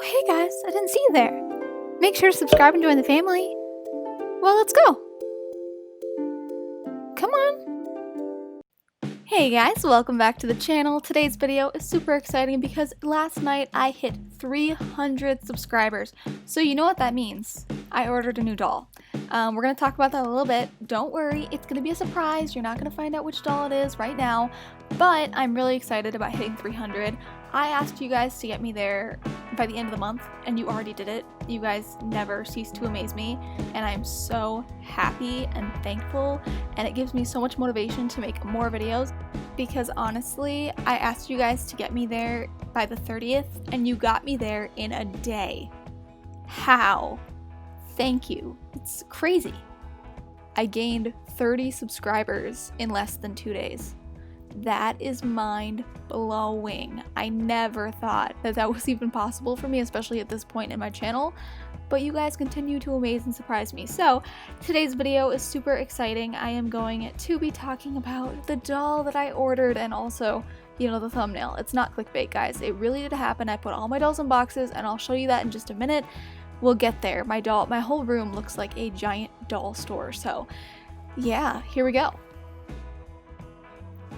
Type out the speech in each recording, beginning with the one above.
Oh, hey guys, I didn't see you there. Make sure to subscribe and join the family. Well, let's go. Come on. Hey guys, welcome back to the channel. Today's video is super exciting because last night I hit 300 subscribers. So you know what that means. I ordered a new doll. We're going to talk about that a little bit. Don't worry, it's going to be a surprise. You're not going to find out which doll it is right now, but I'm really excited about hitting 300. I asked you guys to get me there by the end of the month, and you already did it. You guys never cease to amaze me, and I'm so happy and thankful, and it gives me so much motivation to make more videos, because honestly, I asked you guys to get me there by the 30th, and you got me there in a day. How? Thank you. It's crazy. I gained 30 subscribers in less than 2 days. That is mind-blowing. I never thought that that was even possible for me, especially at this point in my channel, but you guys continue to amaze and surprise me. So today's video is super exciting. I am going to be talking about the doll that I ordered and also, you know, the thumbnail. It's not clickbait, guys. It really did happen. I put all my dolls in boxes, and I'll show you that in just a minute. We'll get there. My whole room looks like a giant doll store. So yeah, here we go.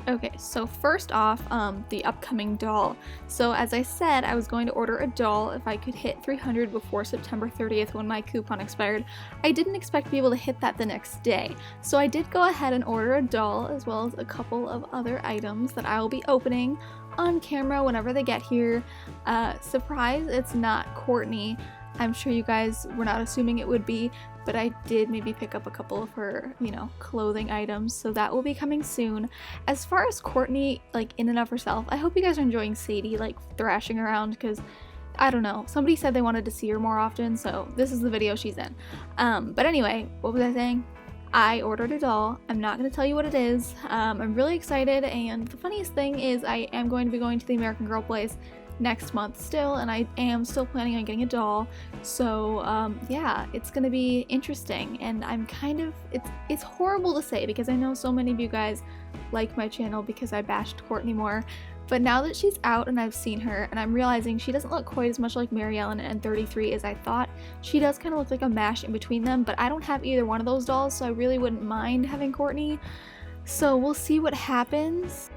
Okay, so first off, the upcoming doll. So as I said, I was going to order a doll if I could hit 300 before September 30th when my coupon expired. I didn't expect to be able to hit that the next day. So I did go ahead and order a doll as well as a couple of other items that I will be opening on camera whenever they get here. Surprise, it's not Courtney. I'm sure you guys were not assuming it would be, but I did maybe pick up a couple of her, you know, clothing items, so that will be coming soon. As far as Courtney, like, in and of herself, I hope you guys are enjoying Sadie, like, thrashing around, because, I don't know, somebody said they wanted to see her more often, so this is the video she's in. But anyway, what was I saying? I ordered a doll. I'm not going to tell you what it is. I'm really excited, and the funniest thing is I am going to be going to the American Girl place next month still, and I am still planning on getting a doll, so yeah, it's gonna be interesting. And I'm kind of, it's horrible to say because I know so many of you guys like my channel because I bashed Courtney more, but now that she's out and I've seen her and I'm realizing she doesn't look quite as much like Mary Ellen and 33 as I thought. She does kind of look like a mash in between them, but I don't have either one of those dolls, so I really wouldn't mind having Courtney, so we'll see what happens.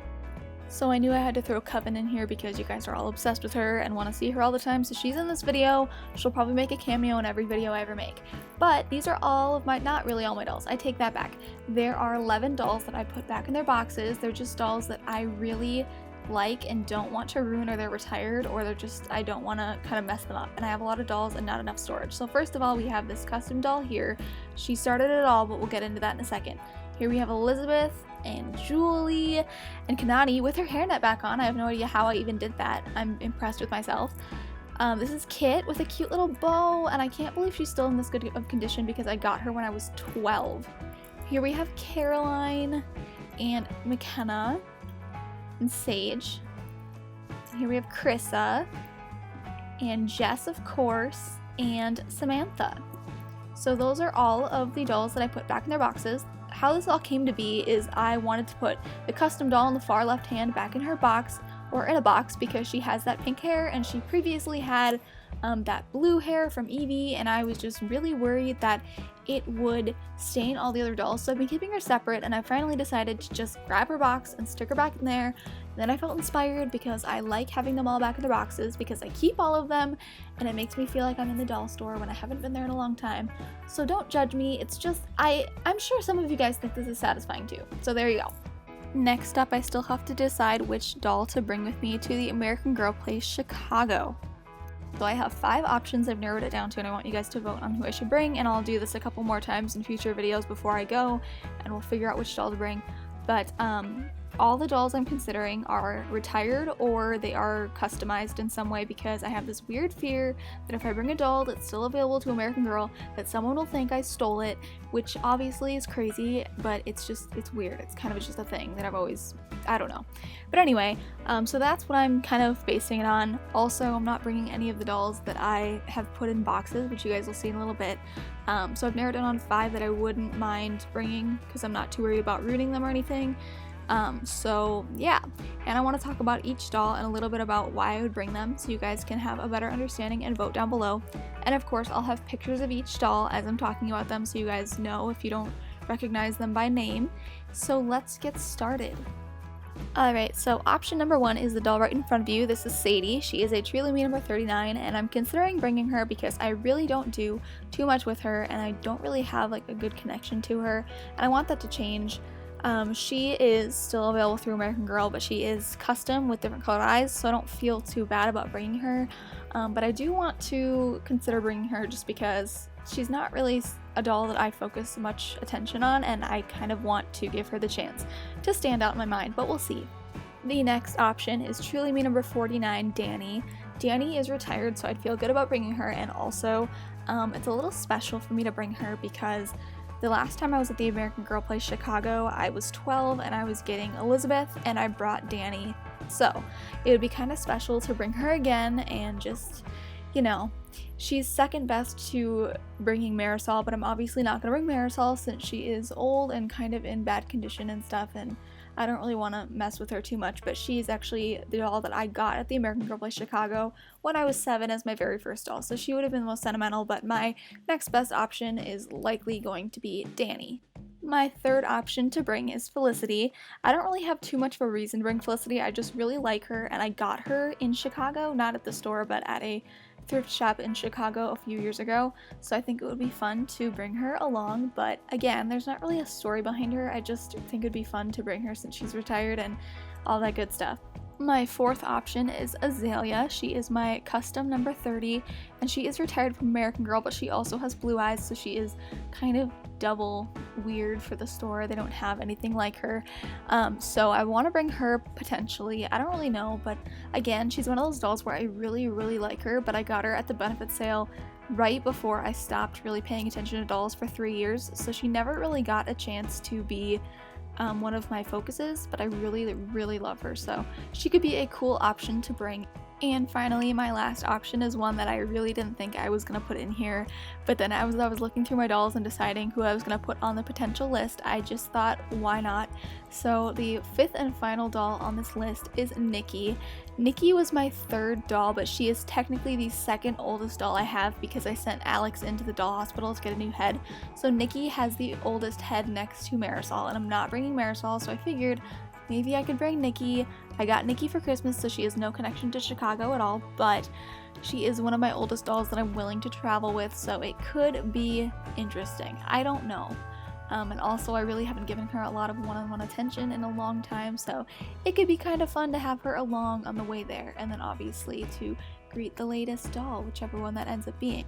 So I knew I had to throw Coven in here because you guys are all obsessed with her and want to see her all the time, so she's in this video. She'll probably make a cameo in every video I ever make. But these are all of my, not really all my dolls, I take that back. There are 11 dolls that I put back in their boxes. They're just dolls that I really like and don't want to ruin, or they're retired, or they're just, I don't want to kind of mess them up. And I have a lot of dolls and not enough storage. So first of all, we have this custom doll here. She started it all, but we'll get into that in a second. Here we have Elizabeth and Julie and Kanani with her hairnet back on. I have no idea how I even did that. I'm impressed with myself. This is Kit with a cute little bow, and I can't believe she's still in this good of condition because I got her when I was 12. Here we have Caroline and McKenna and Sage. Here we have Krissa and Jess, of course, and Samantha. So those are all of the dolls that I put back in their boxes. How this all came to be is I wanted to put the custom doll on the far left hand back in her box, or in a box, because she has that pink hair and she previously had that blue hair from Evie, and I was just really worried that it would stain all the other dolls, so I've been keeping her separate, and I finally decided to just grab her box and stick her back in there. And then I felt inspired because I like having them all back in their boxes because I keep all of them, and it makes me feel like I'm in the doll store when I haven't been there in a long time. So don't judge me, it's just, I'm sure some of you guys think this is satisfying too, so there you go. Next up, I still have to decide which doll to bring with me to the American Girl Place Chicago. So I have 5 options. I've narrowed it down to, and I want you guys to vote on who I should bring, and I'll do this a couple more times in future videos before I go, and we'll figure out which doll to bring. But all the dolls I'm considering are retired or they are customized in some way, because I have this weird fear that if I bring a doll that's still available to American Girl, that someone will think I stole it, which obviously is crazy, but it's weird. It's kind of just a thing that I've always, I don't know. But anyway, so that's what I'm kind of basing it on. Also, I'm not bringing any of the dolls that I have put in boxes, which you guys will see in a little bit. So I've narrowed it on 5 that I wouldn't mind bringing because I'm not too worried about ruining them or anything. So yeah, and I want to talk about each doll and a little bit about why I would bring them so you guys can have a better understanding and vote down below. And of course, I'll have pictures of each doll as I'm talking about them so you guys know if you don't recognize them by name. So let's get started. Alright, so option number 1 is the doll right in front of you. This is Sadie. She is a Trilumi number 39, and I'm considering bringing her because I really don't do too much with her, and I don't really have like a good connection to her, and I want that to change. She is still available through American Girl, but she is custom with different colored eyes, so I don't feel too bad about bringing her. But I do want to consider bringing her just because she's not really a doll that I focus much attention on, and I kind of want to give her the chance to stand out in my mind, but we'll see. The next option is Trilumi number 49, Danny. Danny is retired, so I'd feel good about bringing her, and also it's a little special for me to bring her because the last time I was at the American Girl Place Chicago, I was 12 and I was getting Elizabeth, and I brought Danny. So it would be kind of special to bring her again and just, you know, she's second best to bringing Marisol, but I'm obviously not going to bring Marisol since she is old and kind of in bad condition and stuff, and I don't really want to mess with her too much, but she's actually the doll that I got at the American Girl Place Chicago when I was 7 as my very first doll, so she would have been the most sentimental, but my next best option is likely going to be Danny. My third option to bring is Felicity. I don't really have too much of a reason to bring Felicity, I just really like her, and I got her in Chicago, not at the store, but at a thrift shop in Chicago a few years ago, so I think it would be fun to bring her along, but again, there's not really a story behind her. I just think it would be fun to bring her since she's retired and all that good stuff. My fourth option is Azalea. She is my custom number 30, and she is retired from American Girl, but she also has blue eyes, so she is kind of double weird for the store. They don't have anything like her, so I want to bring her potentially. I don't really know, but again, she's one of those dolls where I really like her, but I got her at the benefit sale right before I stopped really paying attention to dolls for 3 years, so she never really got a chance to be one of my focuses, but I really love her, so she could be a cool option to bring. And finally, my last option is one that I really didn't think I was going to put in here, but then I was looking through my dolls and deciding who I was going to put on the potential list. I just thought, why not? So the fifth and final doll on this list is Nikki. Nikki was my third doll, but she is technically the second oldest doll I have because I sent Alex into the doll hospital to get a new head. So Nikki has the oldest head next to Marisol, and I'm not bringing Marisol, so I figured maybe I could bring Nikki. I got Nikki for Christmas, so she has no connection to Chicago at all, but she is one of my oldest dolls that I'm willing to travel with, so it could be interesting. I don't know. And also I really haven't given her a lot of one-on-one attention in a long time, so it could be kind of fun to have her along on the way there, and then obviously to greet the latest doll, whichever one that ends up being.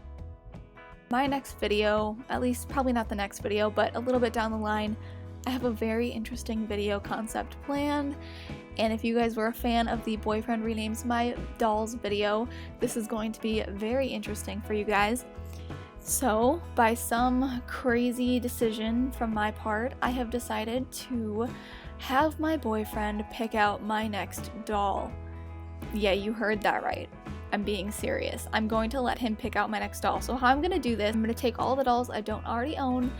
My next video, at least probably not the next video, but a little bit down the line, I have a very interesting video concept planned, and if you guys were a fan of the Boyfriend Renames My Dolls video, this is going to be very interesting for you guys. So, by some crazy decision from my part, I have decided to have my boyfriend pick out my next doll. Yeah, you heard that right. I'm being serious. I'm going to let him pick out my next doll. So how I'm going to do this, I'm going to take all the dolls I don't already own,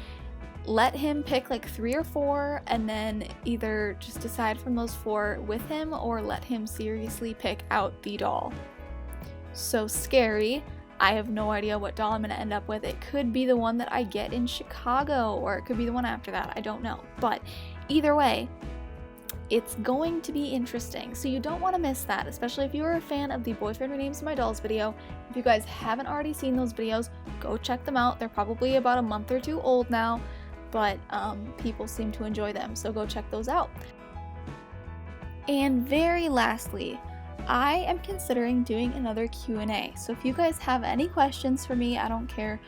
let him pick like 3 or 4, and then either just decide from those 4 with him or let him seriously pick out the doll. So scary. I have no idea what doll I'm going to end up with. It could be the one that I get in Chicago, or it could be the one after that. I don't know. But either way, it's going to be interesting. So you don't want to miss that, especially if you are a fan of the Boyfriend Renames My Dolls video. If you guys haven't already seen those videos, go check them out. They're probably about a month or 2 old now, but people seem to enjoy them, so go check those out. And very lastly, I am considering doing another Q&A. So if you guys have any questions for me, I don't care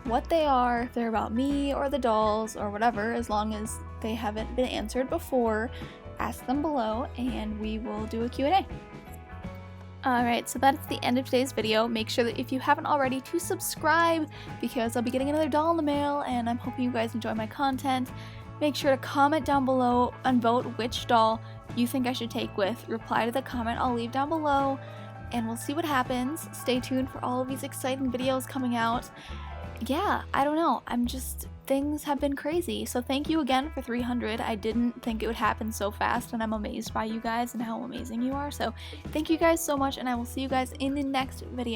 what they are, if they're about me or the dolls or whatever, as long as they haven't been answered before, ask them below and we will do a Q&A. Alright, so that's the end of today's video. Make sure that if you haven't already to subscribe, because I'll be getting another doll in the mail and I'm hoping you guys enjoy my content. Make sure to comment down below and vote which doll you think I should take with. Reply to the comment I'll leave down below and we'll see what happens. Stay tuned for all of these exciting videos coming out. yeah, I don't know. Things have been crazy. So thank you again for 300. I didn't think it would happen so fast, and I'm amazed by you guys and how amazing you are. So thank you guys so much, and I will see you guys in the next video.